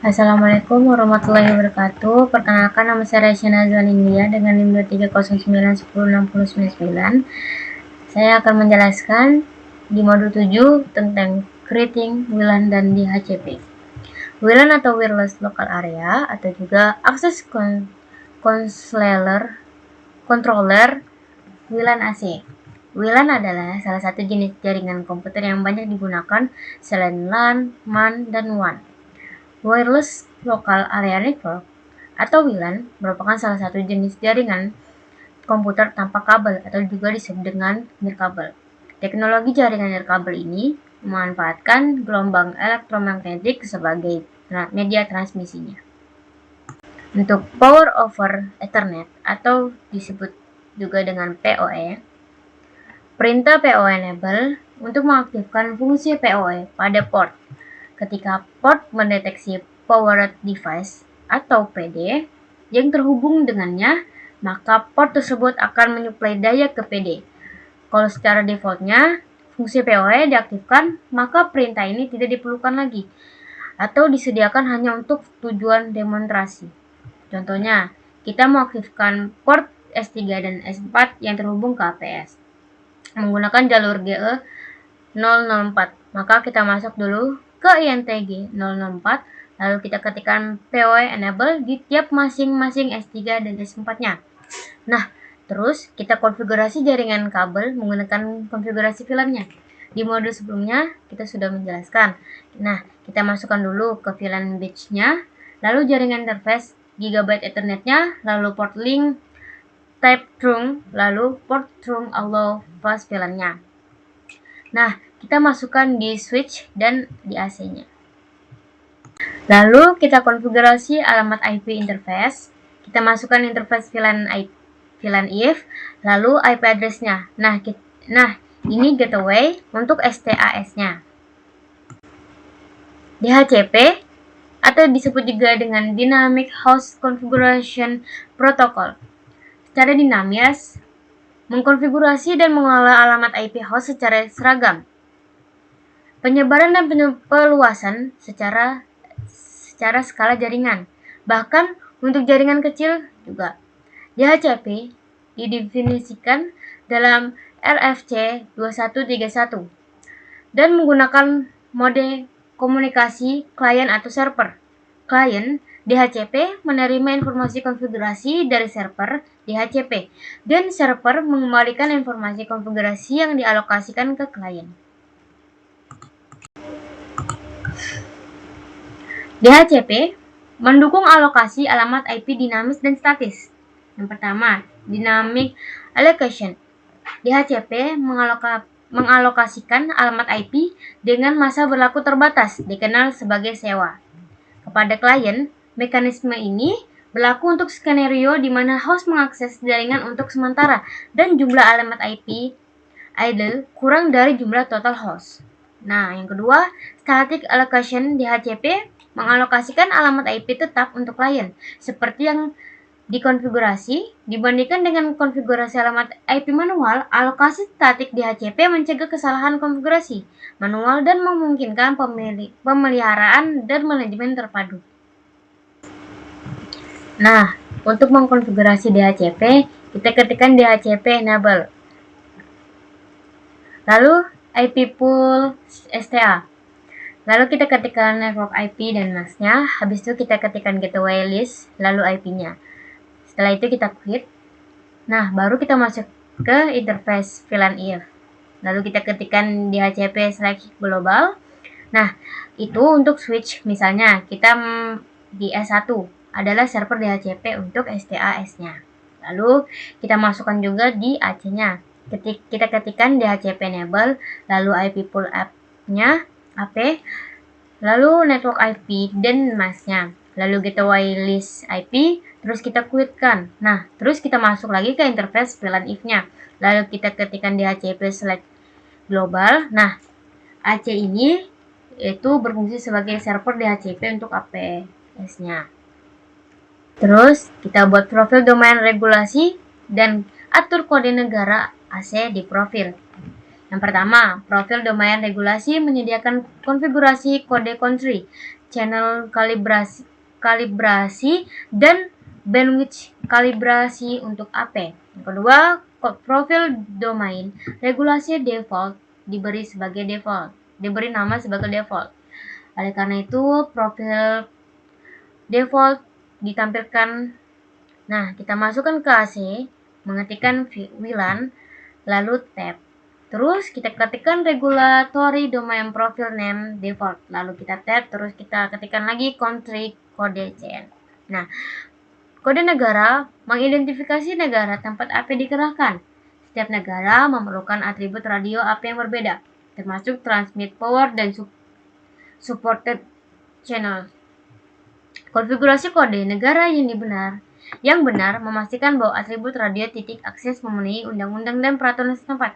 Assalamualaikum warahmatullahi wabarakatuh. Perkenalkan, nama saya Raisya Nazwan India dengan NIM 2309106099. Saya akan menjelaskan di modul 7 tentang creating WLAN dan DHCP. WLAN atau Wireless Local Area atau juga Access Controller WLAN AC. WLAN adalah salah satu jenis jaringan komputer yang banyak digunakan selain LAN, MAN, dan WAN. Wireless Local Area Network atau WLAN merupakan salah satu jenis jaringan komputer tanpa kabel atau juga disebut dengan nirkabel. Teknologi jaringan nirkabel ini memanfaatkan gelombang elektromagnetik sebagai media transmisinya. Untuk Power over Ethernet atau disebut juga dengan PoE, perintah PoE enable untuk mengaktifkan fungsi PoE pada port. Ketika port mendeteksi powered device atau PD yang terhubung dengannya, maka port tersebut akan menyuplai daya ke PD. Kalau secara defaultnya fungsi PoE diaktifkan, maka perintah ini tidak diperlukan lagi atau disediakan hanya untuk tujuan demonstrasi. Contohnya, kita mengaktifkan port S3 dan S4 yang terhubung ke APS menggunakan jalur GE004. Maka kita masuk dulu ke INTG 004, lalu kita ketikkan PoE enable di tiap masing-masing S3 dan S4-nya. Nah, terus kita konfigurasi jaringan kabel menggunakan konfigurasi VLAN-nya. Di modul sebelumnya kita sudah menjelaskan. Nah, kita masukkan dulu ke VLAN batch-nya, lalu jaringan interface GB Ethernet-nya, lalu port link type trunk, lalu port trunk allow fast VLAN-nya. Nah, kita masukkan di switch dan di AC-nya. Lalu kita konfigurasi alamat IP interface. Kita masukkan interface VLAN if, lalu IP address-nya. Nah, ini gateway untuk STAS-nya. DHCP atau disebut juga dengan Dynamic Host Configuration Protocol. Secara dinamis, mengkonfigurasi dan mengelola alamat IP host secara seragam. Penyebaran dan peluasan secara skala jaringan. Bahkan untuk jaringan kecil juga. DHCP didefinisikan dalam RFC 2131 dan menggunakan mode komunikasi klien atau server. Klien DHCP menerima informasi konfigurasi dari server DHCP dan server mengembalikan informasi konfigurasi yang dialokasikan ke klien. DHCP mendukung alokasi alamat IP dinamis dan statis. Yang pertama, Dynamic Allocation. DHCP mengalokasikan alamat IP dengan masa berlaku terbatas, dikenal sebagai sewa, kepada klien. Mekanisme ini berlaku untuk skenario di mana host mengakses jaringan untuk sementara dan jumlah alamat IP idle kurang dari jumlah total host. Nah, yang kedua, Static Allocation. DHCP mengalokasikan alamat IP tetap untuk klien, seperti yang dikonfigurasi. Dibandingkan dengan konfigurasi alamat IP manual, alokasi statik DHCP mencegah kesalahan konfigurasi manual dan memungkinkan pemeliharaan dan manajemen terpadu. Nah, untuk mengkonfigurasi DHCP, kita ketikkan DHCP enable. Lalu IP pool STA. Lalu kita ketikkan network IP dan mask-nya. Habis itu kita ketikkan gateway list, lalu IP-nya. Setelah itu kita quit. Nah, baru kita masuk ke interface VLAN if. Lalu kita ketikkan DHCP/global. Nah, itu untuk switch. Misalnya kita di S1 adalah server DHCP untuk STAS-nya. Lalu kita masukkan juga di AC-nya. Kita ketikkan DHCP enable, lalu IP pool app-nya, AP, lalu network IP dan mask-nya, lalu gateway list IP, terus kita quitkan. Nah, terus kita masuk lagi ke interface VLAN if-nya. Lalu kita ketikkan DHCP/global. Nah, AC ini itu berfungsi sebagai server DHCP untuk APS-nya. Terus kita buat profil domain regulasi dan atur kode negara AC di profil. Yang pertama, profil domain regulasi menyediakan konfigurasi kode country. channel kalibrasi dan bandwidth kalibrasi untuk AP. Yang kedua, profil domain regulasi default diberi nama sebagai default. Oleh karena itu, profil default ditampilkan. Nah, kita masukkan ke AC, mengetikkan VLAN, lalu tab. Terus kita ketikkan regulatory domain profile name default, lalu kita tab, terus kita ketikkan lagi country kode CN. Nah, kode negara mengidentifikasi negara tempat AP dikerahkan. Setiap negara memerlukan atribut radio AP yang berbeda, termasuk transmit power dan supported channel. Konfigurasi kode negara yang benar memastikan bahwa atribut radio titik akses memenuhi undang-undang dan peraturan setempat.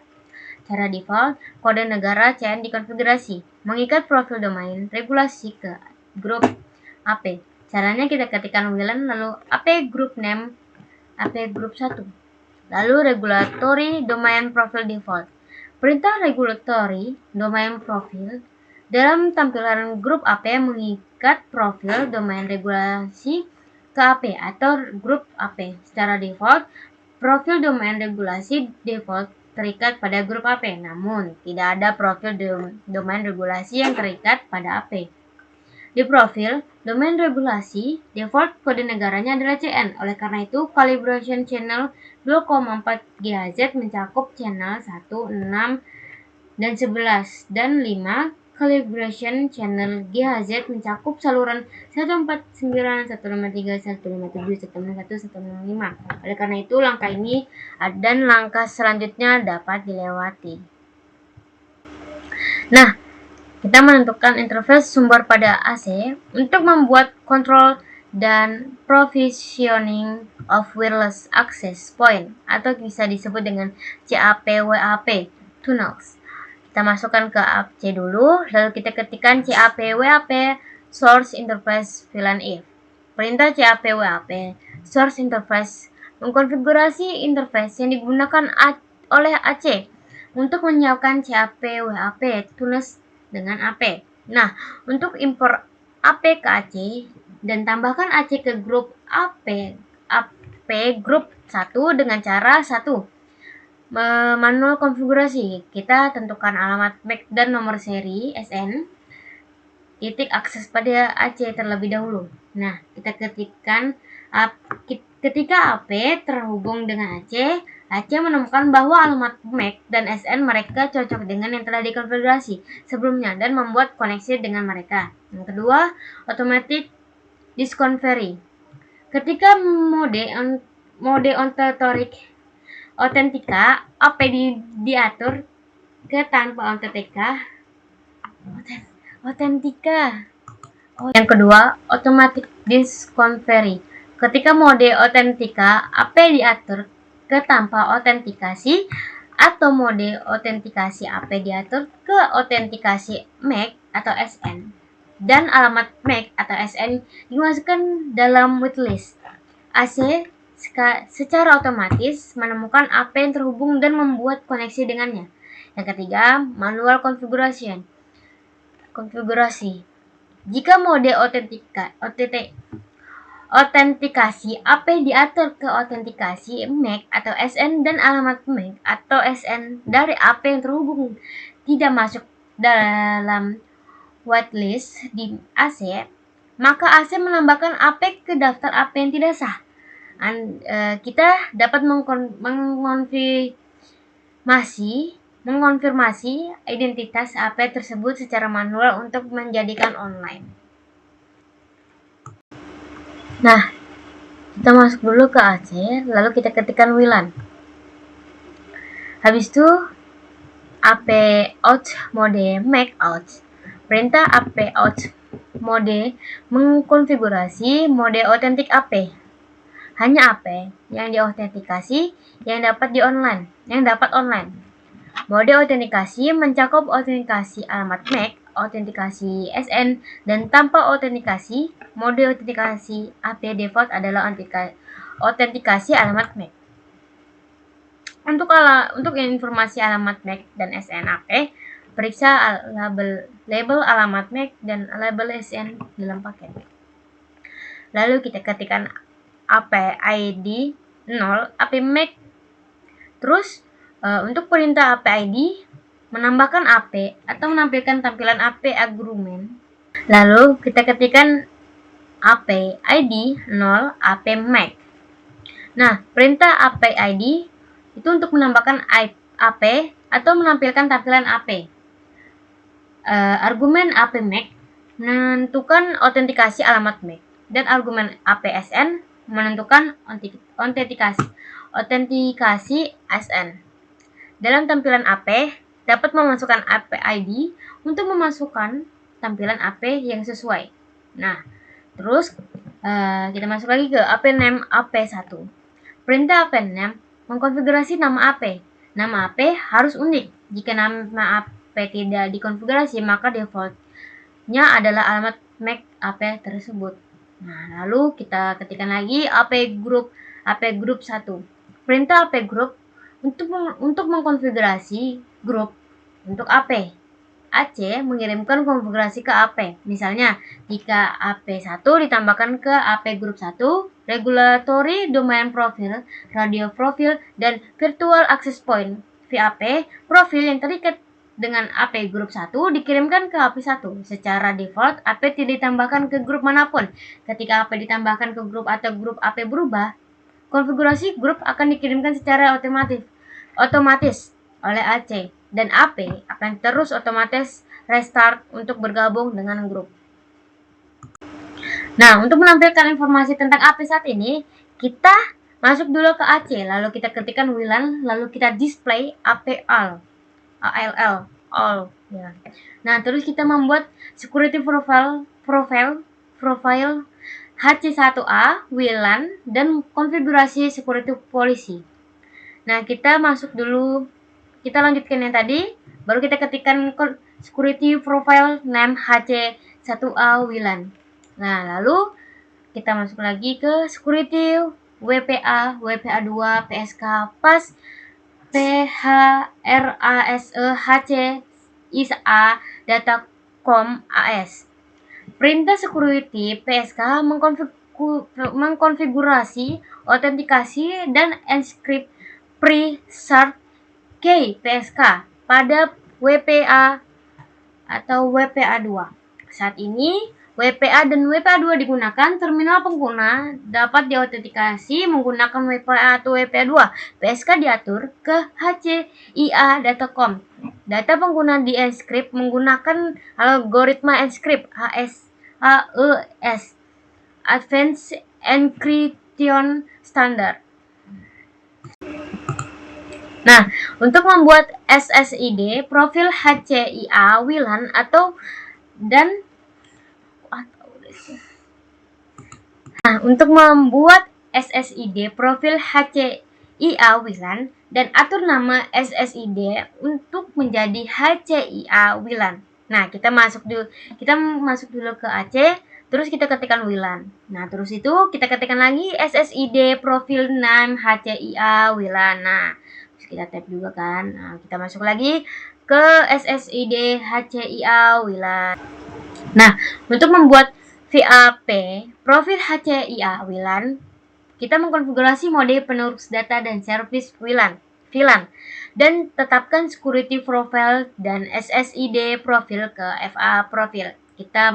Cara default, kode negara CN dikonfigurasi, mengikat profil domain regulasi ke grup AP. Caranya kita ketikkan VLAN lalu AP group name, AP group 1. Lalu regulatory domain profile default. Perintah regulatory domain profile dalam tampilan grup AP mengikat profil domain regulasi ke AP atau grup AP. Secara default, profil domain regulasi default terikat pada grup AP, namun tidak ada profil domain regulasi yang terikat pada AP. Di profil domain regulasi, default kode negaranya adalah CN. Oleh karena itu, calibration channel 2,4 GHz mencakup channel 1, 6, dan 11, dan 5. Calibration channel GHz mencakup saluran 149, 153, 157, 161, 165. Oleh karena itu, langkah ini dan langkah selanjutnya dapat dilewati. Nah, kita menentukan interface sumber pada AC untuk membuat control dan provisioning of wireless access point atau bisa disebut dengan CAP-WAP tunnels. Kita masukkan ke AC dulu, lalu kita ketikkan CAP-WAP source interface VLAN if. Perintah CAP-WAP source interface mengkonfigurasi interface yang digunakan oleh AC untuk menyiapkan CAP-WAP tunnels dengan AP. Nah, untuk impor AP ke AC dan tambahkan AC ke grup AP grup 1 dengan cara 1. Manual konfigurasi. Kita tentukan alamat MAC dan nomor seri SN titik akses pada AC terlebih dahulu. Nah, kita ketikkan ketika AP terhubung dengan AC menemukan bahwa alamat MAC dan SN mereka cocok dengan yang telah dikonfigurasi sebelumnya dan membuat koneksi dengan mereka. Yang kedua, automatic discovery. Ketika mode Authentica AP diatur ke tanpa Authentica. Yang kedua, automatic discovery. Ketika mode Authentica AP diatur ke tanpa autentikasi atau mode autentikasi AP diatur ke autentikasi MAC atau SN dan alamat MAC atau SN dimasukkan dalam waitlist. AC secara otomatis menemukan AP yang terhubung dan membuat koneksi dengannya. Yang ketiga, manual configuration. Konfigurasi. Jika mode autentikasi AP diatur ke autentikasi MAC atau SN dan alamat MAC atau SN dari AP yang terhubung tidak masuk dalam whitelist di AC, maka AC menambahkan AP ke daftar AP yang tidak sah. Kita dapat mengonfirmasi identitas AP tersebut secara manual untuk menjadikan online. Nah, kita masuk dulu ke AC, lalu kita ketikkan WLAN. Habis itu AP out mode MAC out. Perintah AP out mode mengkonfigurasi mode autentik AP. Hanya AP yang diautentikasi yang dapat online. Mode autentikasi mencakup autentikasi alamat MAC, autentikasi SN, dan tanpa autentikasi, mode autentikasi AP default adalah autentikasi alamat MAC. Untuk informasi alamat MAC dan SN AP, Periksa label alamat MAC dan label SN dalam paket. Lalu kita ketikkan AP ID 0, AP MAC. Terus untuk perintah AP ID menambahkan AP atau menampilkan tampilan AP argumen. Lalu kita ketikkan AP ID 0, AP MAC. Nah, perintah AP ID itu untuk menambahkan AP atau menampilkan tampilan AP. Argumen AP MAC menentukan autentikasi alamat MAC dan argumen APSN menentukan autentikasi SN. Dalam tampilan AP dapat memasukkan AP ID untuk memasukkan tampilan AP yang sesuai. Nah, terus kita masuk lagi ke AP name AP1. Perintah AP name mengkonfigurasi nama AP. Nama AP harus unik. Jika nama AP tidak dikonfigurasi, maka defaultnya adalah alamat MAC AP tersebut. Nah, lalu kita ketikkan lagi AP group 1. Perintah AP group untuk mengkonfigurasi grup untuk AP. AC mengirimkan konfigurasi ke AP. Misalnya, jika AP1 ditambahkan ke AP group 1, regulatory domain profile, radio profile, dan virtual access point VAP profil yang terikat dengan AP group 1 dikirimkan ke AP1. Secara default, AP tidak ditambahkan ke grup manapun. Ketika AP ditambahkan ke grup atau grup AP berubah, konfigurasi grup akan dikirimkan secara otomatis oleh AC, dan AP akan terus otomatis restart untuk bergabung dengan grup. Nah, untuk menampilkan informasi tentang AP saat ini, kita masuk dulu ke AC, lalu kita ketikkan WLAN, lalu kita display AP all ya. Nah, terus kita membuat security profile HC1A WLAN dan konfigurasi security policy. Nah, kita lanjutkan yang tadi, baru kita ketikkan security profile name HC1A WLAN. Nah, lalu kita masuk lagi ke security WPA 2, PSK, PAS, PHRASE, HC, ISA, Datacom, AS. Perintah security PSK mengkonfigurasi autentikasi dan encrypt pre-cert key PSK pada WPA atau WPA2. Saat ini WPA dan WPA2 digunakan, terminal pengguna dapat diautentikasi menggunakan WPA atau WPA2. PSK diatur ke HCIA Datacom. Data pengguna di-encrypt menggunakan algoritma encrypt AES Advanced Encryption Standard. Nah, untuk membuat SSID profil HCIA WLAN untuk membuat SSID profil HCIA WLAN dan atur nama SSID untuk menjadi HCIA WLAN. Nah, kita masuk dulu ke AC, terus kita ketikkan WLAN. Nah, terus itu kita ketikkan lagi SSID profil name HCIA WLAN. Nah, terus kita tap juga kan. Nah, kita masuk lagi ke SSID HCIA WLAN. Nah, untuk membuat VAP profil HCIA WLAN, kita mengkonfigurasi mode penerus data dan service VLAN, dan tetapkan security profile dan SSID profil ke FA profil. Kita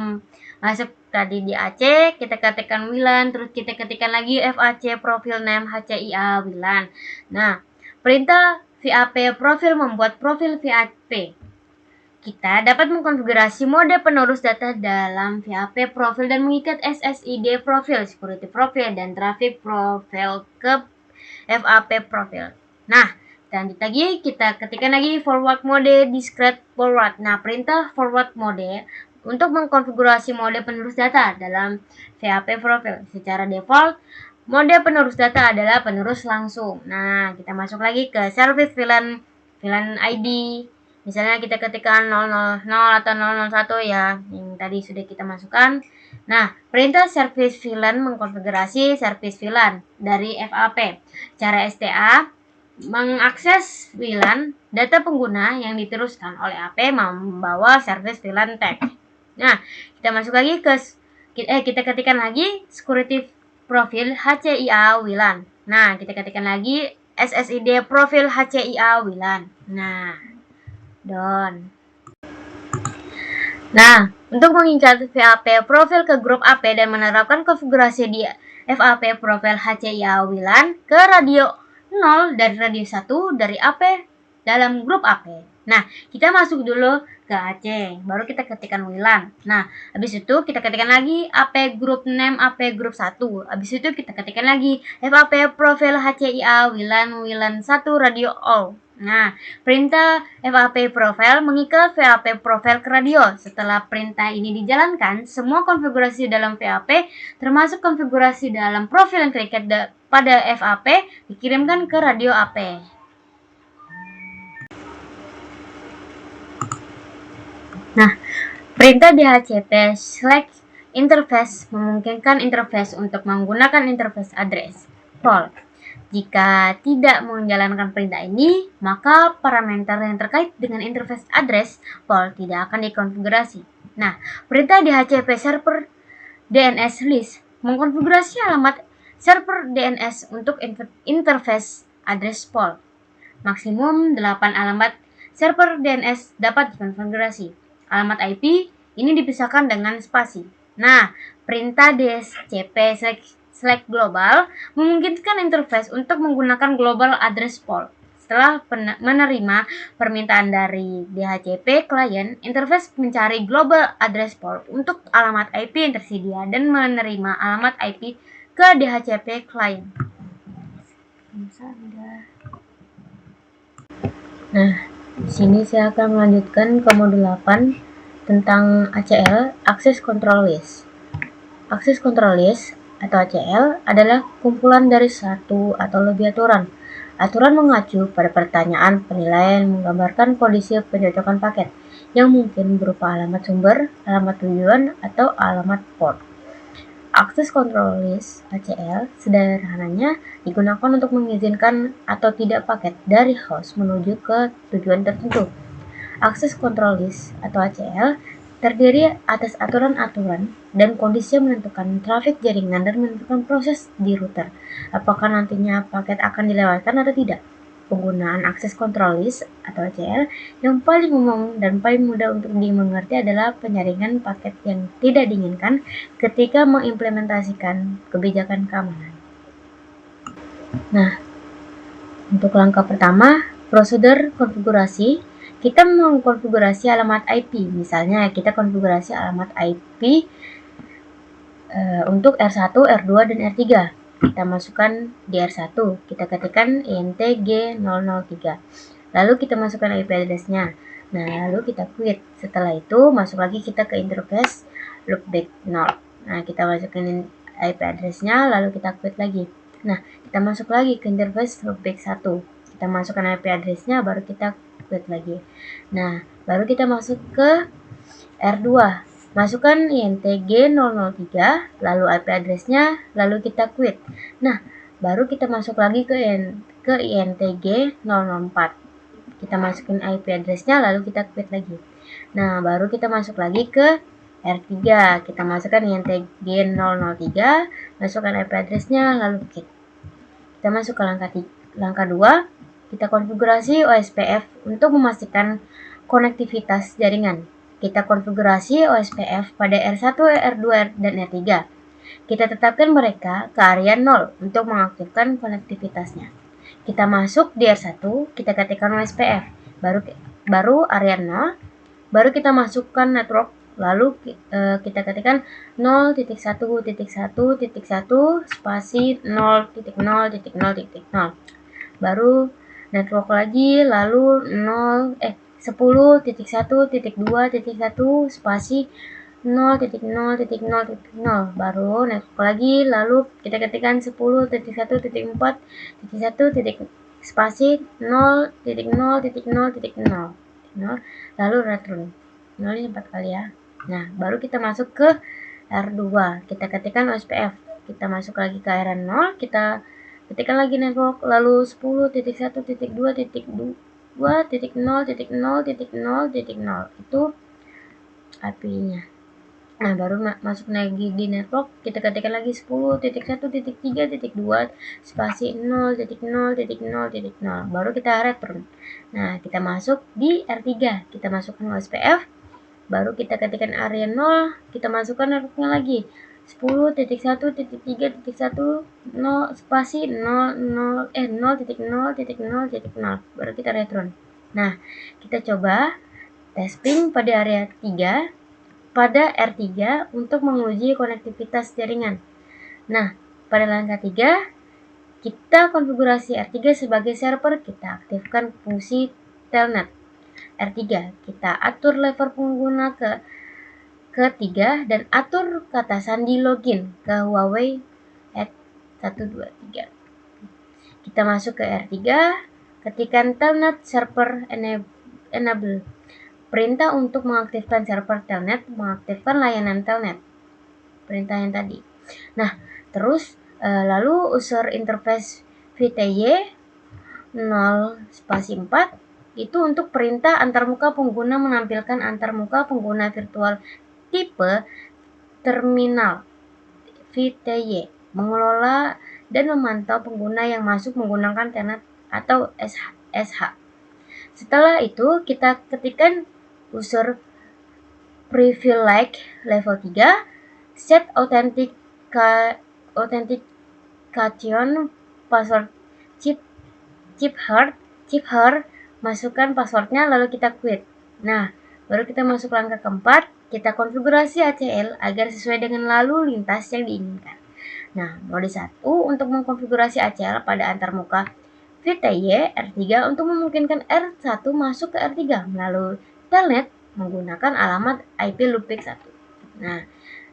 masuk tadi di AC, kita ketikkan WLAN, terus kita ketikkan lagi FAC profil name HCIA WLAN. Nah, perintah VAP profil membuat profil VAP. Kita dapat mengkonfigurasi mode penerus data dalam VAP profil dan mengikat SSID profil, security profil, dan traffic profile ke FAP profil. Nah, lanjut lagi, kita ketikkan lagi forward mode discrete forward. Nah, perintah forward mode untuk mengkonfigurasi mode penerus data dalam VAP profil. Secara default, mode penerus data adalah penerus langsung. Nah, kita masuk lagi ke service VLAN ID. Misalnya kita ketikkan 000 atau 001 ya, yang tadi sudah kita masukkan. Nah, perintah service VLAN mengkonfigurasi service VLAN dari FAP. Cara STA, mengakses VLAN, data pengguna yang diteruskan oleh AP membawa service VLAN tag. Nah, kita masuk lagi ke kita ketikkan lagi security profile HCIA VLAN. Nah, kita ketikkan lagi SSID profil HCIA VLAN. Nah, done. Nah, untuk mengikat VAP profil ke grup AP dan menerapkan konfigurasi di FAP profil HCIA WLAN ke radio 0 dan radio 1 dari AP dalam grup AP. Nah, kita masuk dulu ke AC, baru kita ketikkan WLAN. Nah, habis itu kita ketikkan lagi AP group name AP group 1. Habis itu kita ketikkan lagi FAP profil HCIA WLAN 1 radio all. Nah, perintah FAP profile mengikat VAP profile ke radio. Setelah perintah ini dijalankan, semua konfigurasi dalam VAP, termasuk konfigurasi dalam profil yang terikat pada FAP, dikirimkan ke radio AP. Nah, perintah DHCP select interface memungkinkan interface untuk menggunakan interface address POL. Jika tidak menjalankan perintah ini, maka parameter yang terkait dengan interface address POL tidak akan dikonfigurasi. Nah, perintah DHCP server DNS list mengkonfigurasi alamat server DNS untuk interface address POL. Maksimum 8 alamat server DNS dapat dikonfigurasi. Alamat IP ini dipisahkan dengan spasi. Nah, perintah DHCP select global memungkinkan interface untuk menggunakan global address pool. Setelah menerima permintaan dari DHCP client, interface mencari global address pool untuk alamat IP yang tersedia dan menerima alamat IP ke DHCP client. Nah, di sini saya akan melanjutkan ke modul 8 tentang ACL, Access Control List. Access Control List atau ACL adalah kumpulan dari satu atau lebih aturan. Aturan mengacu pada pertanyaan penilaian menggambarkan kondisi pencocokan paket yang mungkin berupa alamat sumber, alamat tujuan, atau alamat port. Access Control List (ACL) sederhananya digunakan untuk mengizinkan atau tidak paket dari host menuju ke tujuan tertentu. Access Control List atau ACL terdiri atas aturan-aturan dan kondisi yang menentukan trafik jaringan dan menentukan proses di router, apakah nantinya paket akan dilewatkan atau tidak. Penggunaan Access Control List atau ACL yang paling umum dan paling mudah untuk dimengerti adalah penyaringan paket yang tidak diinginkan ketika mengimplementasikan kebijakan keamanan. Nah, untuk langkah pertama, prosedur konfigurasi. Kita mengkonfigurasi alamat IP, misalnya kita konfigurasi alamat IP untuk R1, R2, dan R3. Kita masukkan di R1, kita ketikkan INTG003. Lalu kita masukkan IP address-nya. Nah, lalu kita quit. Setelah itu, masuk lagi kita ke interface loopback 0. Nah, kita masukin IP address-nya, lalu kita quit lagi. Nah, kita masuk lagi ke interface loopback 1. Kita masukkan IP address-nya, baru kita quit lagi. Nah, baru kita masuk ke R2. Masukkan INTG003, lalu IP address-nya, lalu kita quit. Nah, baru kita masuk lagi ke INTG004. Kita masukin IP address-nya, lalu kita quit lagi. Nah, baru kita masuk lagi ke R3. Kita masukkan INTG003, masukkan IP address-nya, lalu quit. Kita masuk ke langkah 2. Kita konfigurasi OSPF untuk memastikan konektivitas jaringan. Kita konfigurasi OSPF pada R1, R2, dan R3. Kita tetapkan mereka ke area 0 untuk mengaktifkan konektivitasnya. Kita masuk di R1, kita ketikkan OSPF, baru area 0, baru kita masukkan network, lalu kita ketikkan 0.1.1.1 spasi 0.0.0.0. Baru network lagi, lalu 10.1.2.1 spasi 0.0.0.0. Baru network lagi, lalu kita ketikkan 10.1.4.1 spasi 0.0.0.0. Lalu return 0 4 kali ya. Nah, baru kita masuk ke R2. Kita ketikkan OSPF. Kita masuk lagi ke area 0, kita ketikkan lagi network, lalu 10.1.2.2.0.0.0.0 itu IP-nya. Nah, baru masuk lagi di network, kita ketikkan lagi 10.1.3.2 spasi 0.0.0.0, baru kita return. Nah, kita masuk di R3, kita masukkan OSPF, baru kita ketikkan area 0, kita masukkan networknya lagi 10.1.3.1 spasi 0.0.0.0, baru kita return. Nah, kita coba testing pada area 3 pada R3 untuk menguji konektivitas jaringan. Nah, pada langkah 3, kita konfigurasi R3 sebagai server, kita aktifkan fungsi telnet. R3, kita atur level pengguna ke 3 dan atur kata sandi login ke Huawei @123. Kita masuk ke R3, ketikkan telnet server enable. Perintah untuk mengaktifkan server telnet, mengaktifkan layanan telnet. Perintah yang tadi. Nah, terus lalu user interface VTY 0/4 itu untuk perintah antarmuka pengguna menampilkan antarmuka pengguna virtual tipe terminal VTY, mengelola dan memantau pengguna yang masuk menggunakan telnet atau SH. Setelah itu kita ketikkan user privilege level 3, set authentication password chip her, masukkan passwordnya lalu kita quit. Nah, baru kita masuk langkah keempat, kita konfigurasi ACL agar sesuai dengan lalu lintas yang diinginkan. Nah, mode 1 untuk mengkonfigurasi ACL pada antarmuka VTY R3 untuk memungkinkan R1 masuk ke R3 melalui telnet menggunakan alamat IP loopback 1. Nah,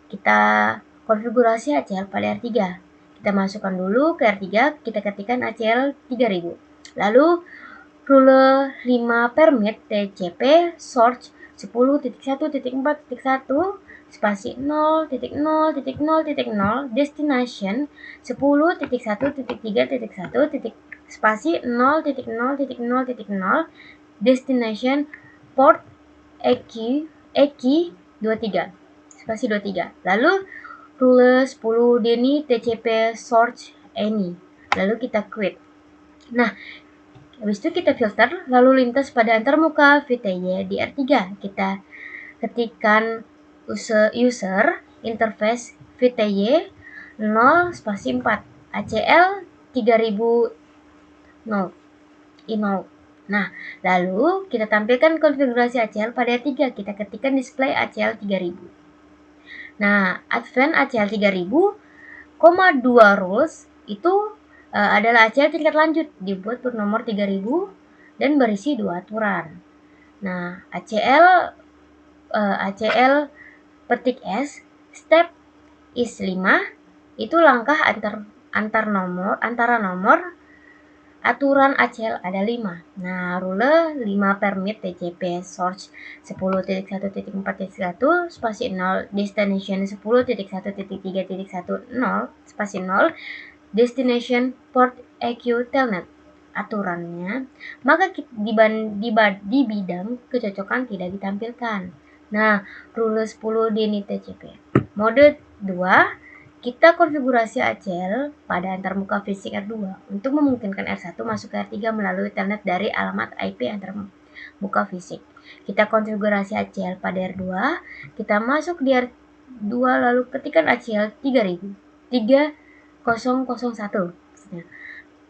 kita konfigurasi ACL pada R3. Kita masukkan dulu ke R3, kita ketikkan ACL 3000. Lalu rule 5 permit TCP source 10.1.4.1 spasi 0.0.0.0 destination 10.1.3.1 spasi 0.0.0.0 destination port EQ 23 spasi 23. Lalu rule 10 DNI TCP source any, lalu kita quit. Nah, habis itu kita filter lalu lintas pada antarmuka VTY di R3. Kita ketikkan user interface VTY 0 spasi 4 ACL 3000 0. Nah, lalu kita tampilkan konfigurasi ACL pada R3. Kita ketikkan display ACL 3000. Nah, advance ACL 3000, 2 rules itu adalah ACL tingkat lanjut dibuat bernomor 3000 dan berisi 2 aturan. Nah, ACL petik S step is 5 itu langkah antara nomor aturan ACL ada 5. Nah, rule 5 permit TCP source 10.1.4.1 spasi 0 destination 10.1.3.10 spasi 0 destination port EQ telnet aturannya, maka di bidang kecocokan tidak ditampilkan. Nah, rule 10 DNI TCP. Mode 2, kita konfigurasi ACL pada antarmuka fisik R2 untuk memungkinkan R1 masuk ke R3 melalui telnet dari alamat IP antarmuka fisik. Kita konfigurasi ACL pada R2, kita masuk di R2 lalu ketikkan ACL 3001.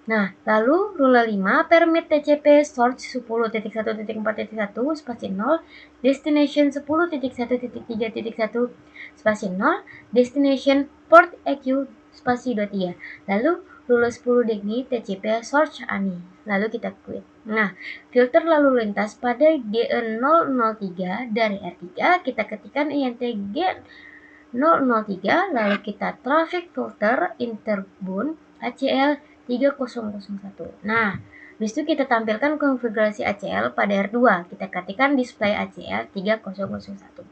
Nah, lalu rule 5 permit TCP source 10.1.4.1 spasi 0 destination 10.1.3.1 spasi 0 destination port EQ spasi 23. Lalu rule 10 DNI TCP source ANI. Lalu kita quit. Nah, filter lalu lintas pada GE003 dari R3, kita ketikkan INT G003 lalu kita traffic filter interbund ACL 3001. Nah, habis itu kita tampilkan konfigurasi ACL pada R2. Kita ketikkan display ACL 3001.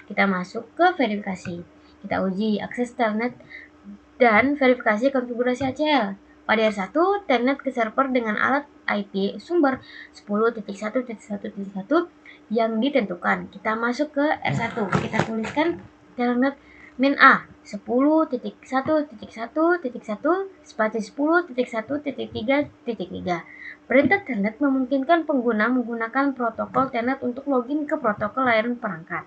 Kita masuk ke verifikasi. Kita uji akses telnet dan verifikasi konfigurasi ACL. Pada R1, telnet ke server dengan alat IP sumber 10.1.1.1 yang ditentukan. Kita masuk ke R1. Kita tuliskan telnet min A 10.1.1.1 spasi 10.1.3.3. Perintah telnet memungkinkan pengguna menggunakan protokol telnet untuk login ke protokol lain perangkat.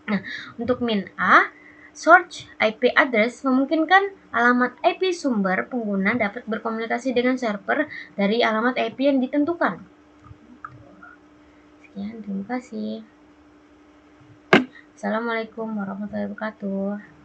Nah, untuk min A, search IP address memungkinkan alamat IP sumber pengguna dapat berkomunikasi dengan server dari alamat IP yang ditentukan. Sekian, terima kasih. Assalamualaikum warahmatullahi wabarakatuh.